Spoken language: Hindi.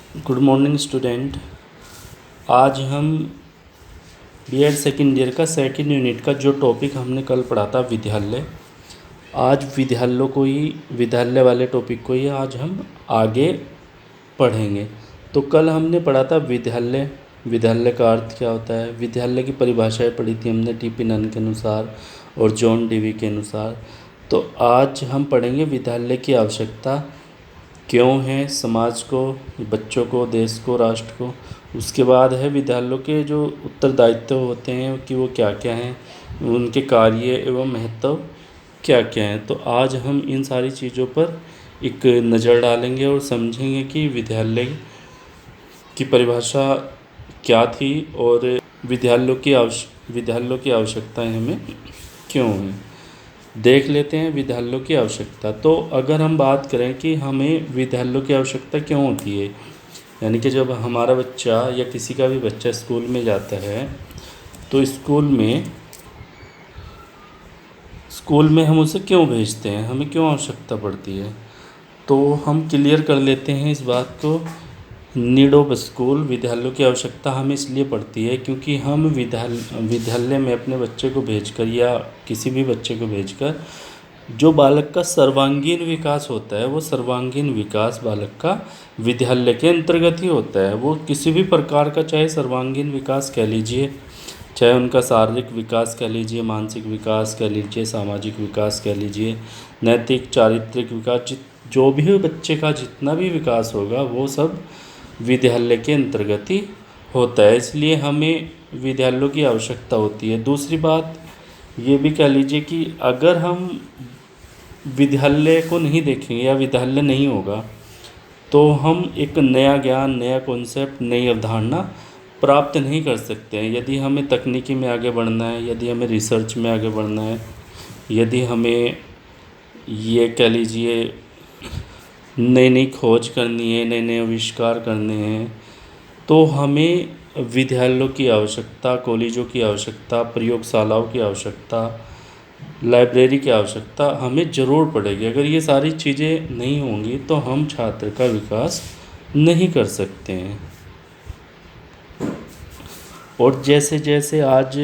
Good morning student. आज हम बीएड सेकेंड ईयर का सेकेंड यूनिट का जो टॉपिक हमने कल पढ़ा था विद्यालय, आज विद्यालय वाले टॉपिक को ही आज हम आगे पढ़ेंगे। तो कल हमने पढ़ा था विद्यालय, विद्यालय का अर्थ क्या होता है, विद्यालय की परिभाषाएं पढ़ी थी हमने टीपी नन के अनुसार और जॉन डीवी के अनुसार। तो आज हम पढ़ेंगे विद्यालय की आवश्यकता क्यों है समाज को, बच्चों को, देश को, राष्ट्र को। उसके बाद है विद्यालयों के जो उत्तरदायित्व होते हैं कि वो क्या क्या हैं, उनके कार्य एवं महत्व क्या क्या हैं। तो आज हम इन सारी चीज़ों पर एक नज़र डालेंगे और समझेंगे कि विद्यालय की परिभाषा क्या थी और विद्यालयों की आवश्यकताएं हमें क्यों हैं। देख लेते हैं विद्यालयों की आवश्यकता। तो अगर हम बात करें कि हमें विद्यालयों की आवश्यकता क्यों होती है, यानी कि जब हमारा बच्चा या किसी का भी बच्चा स्कूल में जाता है तो स्कूल में हम उसे क्यों भेजते हैं, हमें क्यों आवश्यकता पड़ती है। तो हम क्लियर कर लेते हैं इस बात को। नीड ऑफ स्कूल, विद्यालयों की आवश्यकता हमें इसलिए पड़ती है क्योंकि हम विद्यालय में अपने बच्चे को भेजकर या किसी भी बच्चे को भेजकर जो बालक का सर्वांगीण विकास होता है, वो सर्वांगीण विकास बालक का विद्यालय के अंतर्गत ही होता है। वो किसी भी प्रकार का, चाहे सर्वांगीण विकास कह लीजिए, चाहे उनका शारीरिक विकास कह लीजिए, मानसिक विकास कह लीजिए, सामाजिक विकास कह लीजिए, नैतिक चारित्रिक विकास, जो भी बच्चे का जितना भी विकास होगा वो सब विद्यालय के अंतर्गत ही होता है। इसलिए हमें विद्यालयों की आवश्यकता होती है। दूसरी बात ये भी कह लीजिए कि अगर हम विद्यालय को नहीं देखेंगे या विद्यालय नहीं होगा तो हम एक नया ज्ञान, नया कॉन्सेप्ट, नई अवधारणा प्राप्त नहीं कर सकते हैं। यदि हमें तकनीकी में आगे बढ़ना है, यदि हमें रिसर्च में आगे बढ़ना है, यदि हमें ये कह लीजिए नई नई खोज करनी है, नए नए आविष्कार करने हैं, तो हमें विद्यालयों की आवश्यकता, कॉलेजों की आवश्यकता, प्रयोगशालाओं की आवश्यकता, लाइब्रेरी की आवश्यकता हमें ज़रूर पड़ेगी। अगर ये सारी चीज़ें नहीं होंगी तो हम छात्र का विकास नहीं कर सकते हैं। और जैसे जैसे आज